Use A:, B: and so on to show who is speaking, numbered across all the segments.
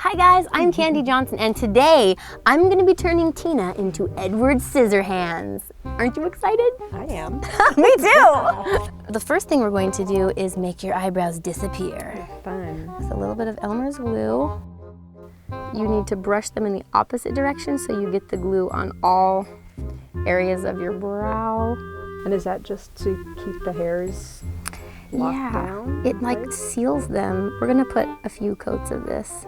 A: Hi guys, I'm Kandee Johnson, and today I'm going to be turning Tina into Edward Scissorhands. Aren't you excited?
B: I am.
A: Me too! The first thing we're going to do is make your eyebrows disappear.
B: Fun.
A: With a little bit of Elmer's glue. You need to brush them in the opposite direction so you get the glue on all areas of your brow.
B: And is that just to keep the hairs locked down?
A: It like seals them. We're gonna put a few coats of this.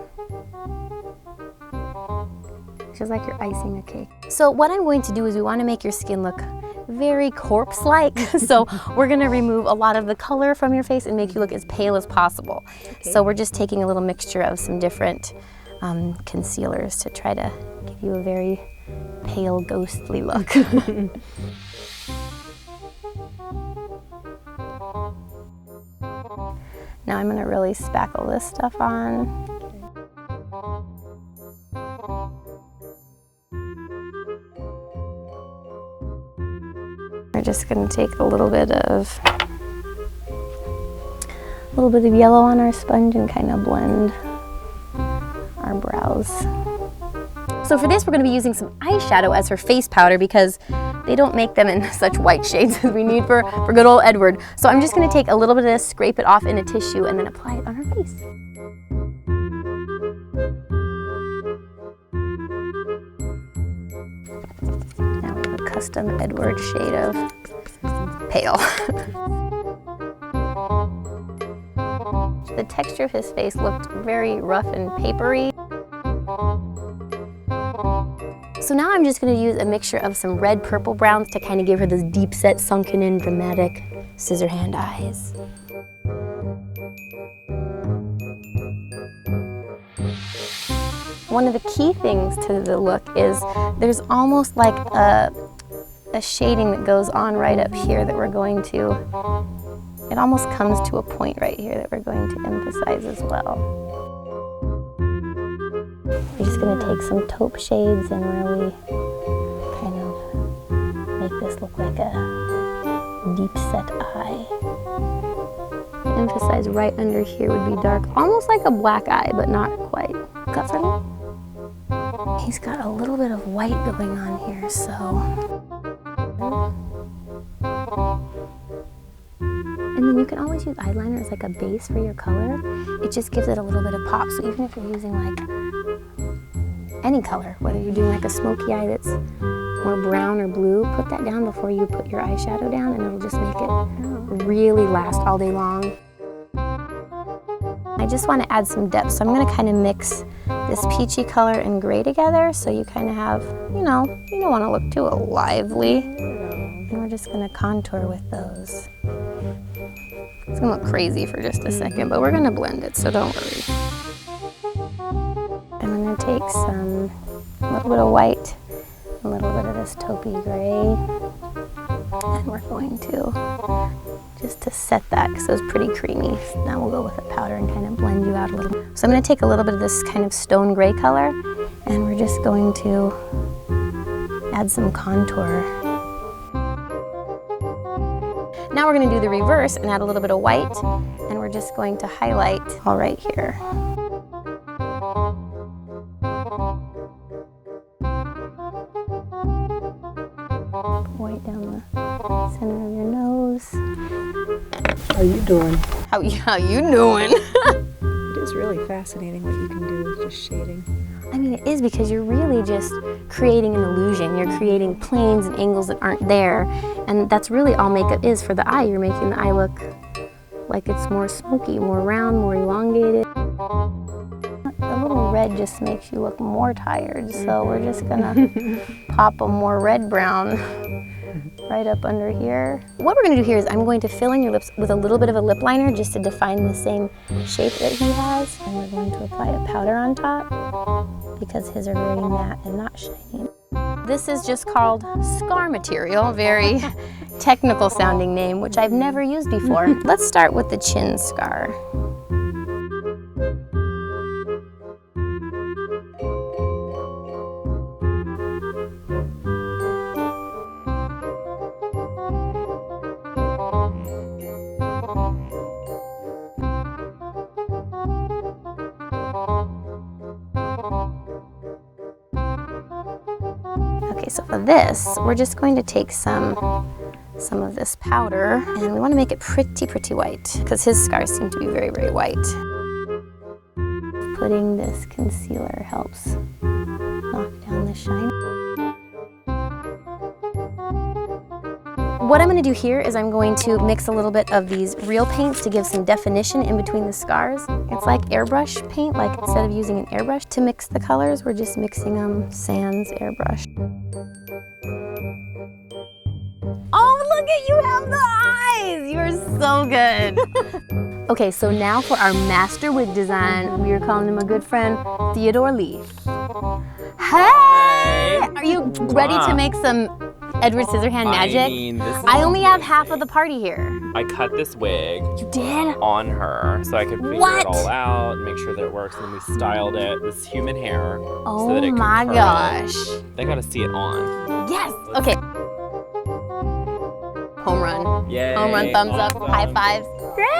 A: Just like you're icing a cake. So what I'm going to do is we want to make your skin look very corpse-like. So we're gonna remove a lot of the color from your face and make you look as pale as possible. Okay. So we're just taking a little mixture of some different concealers to try to give you a very pale, ghostly look. Now I'm gonna really spackle this stuff on. We're just going to take a little bit of yellow on our sponge and kind of blend our brows. So for this, we're going to be using some eyeshadow as her face powder because they don't make them in such white shades as we need for good old Edward. So I'm just going to take a little bit of this, scrape it off in a tissue, and then apply it on her face. Custom Edward shade of pale. The texture of his face looked very rough and papery. So now I'm just going to use a mixture of some red purple browns to kind of give her this deep set, sunken in, dramatic scissor hand eyes. One of the key things to the look is there's almost like a shading that goes on right up here that we're going to, it almost comes to a point right here that we're going to emphasize as well. We're just going to take some taupe shades and really kind of make this look like a deep set eye. Emphasize right under here would be dark, almost like a black eye, but not quite. Got for me? He's got a little bit of white going on here, so. And then you can always use eyeliner as like a base for your color. It just gives it a little bit of pop. So even if you're using like any color, whether you're doing like a smoky eye that's more brown or blue, put that down before you put your eyeshadow down and it'll just make it really last all day long. I just want to add some depth, so I'm going to kind of mix this peachy color and gray together so you kind of have, you don't want to look too lively. And we're just going to contour with those. It's going to look crazy for just a second, but we're going to blend it, so don't worry. I'm going to take a little bit of white, a little bit of this taupey gray, and we're going to just to set that because it was pretty creamy. Now we'll go with a powder and kind of blend you out a little. So I'm going to take a little bit of this kind of stone gray color and we're just going to add some contour. Now we're going to do the reverse and add a little bit of white and we're just going to highlight all right here. White down the center of your nose.
B: How you doing?
A: How you doing?
B: It is really fascinating what you can do with just shading.
A: I mean, it is because you're really just creating an illusion. You're creating planes and angles that aren't there. And that's really all makeup is for the eye. You're making the eye look like it's more smoky, more round, more elongated. A little red just makes you look more tired. So we're just gonna pop a more red-brown right up under here. What we're going to do here is I'm going to fill in your lips with a little bit of a lip liner just to define the same shape that he has. And we're going to apply a powder on top because his are very matte and not shiny. This is just called scar material, very technical sounding name, which I've never used before. Let's start with the chin scar. Okay, so for this, we're just going to take some of this powder, and we want to make it pretty white, because his scars seem to be very white. Putting this concealer helps knock down the shine. What I'm going to do here is I'm going to mix a little bit of these real paints to give some definition in between the scars. It's like airbrush paint, like instead of using an airbrush to mix the colors, we're just mixing them sans airbrush. Oh, look at you have the eyes! You are so good. Okay, so now for our master wig design, we are calling him a good friend, Theodore Lee. Hey! Are you ready to make some Edward Scissorhands magic?
C: I mean, this is
A: I only have half of the party here.
C: I cut this wig.
A: You did?
C: On her, so I could figure
A: What?
C: it all out and make sure that it works. And then we styled it, this human hair,
A: Oh
C: so that it could
A: my
C: curl.
A: gosh.
C: They gotta see it on.
A: Yes! Okay. Home run.
C: Yay!
A: Home run, thumbs up,
C: Awesome.
A: high fives. Great!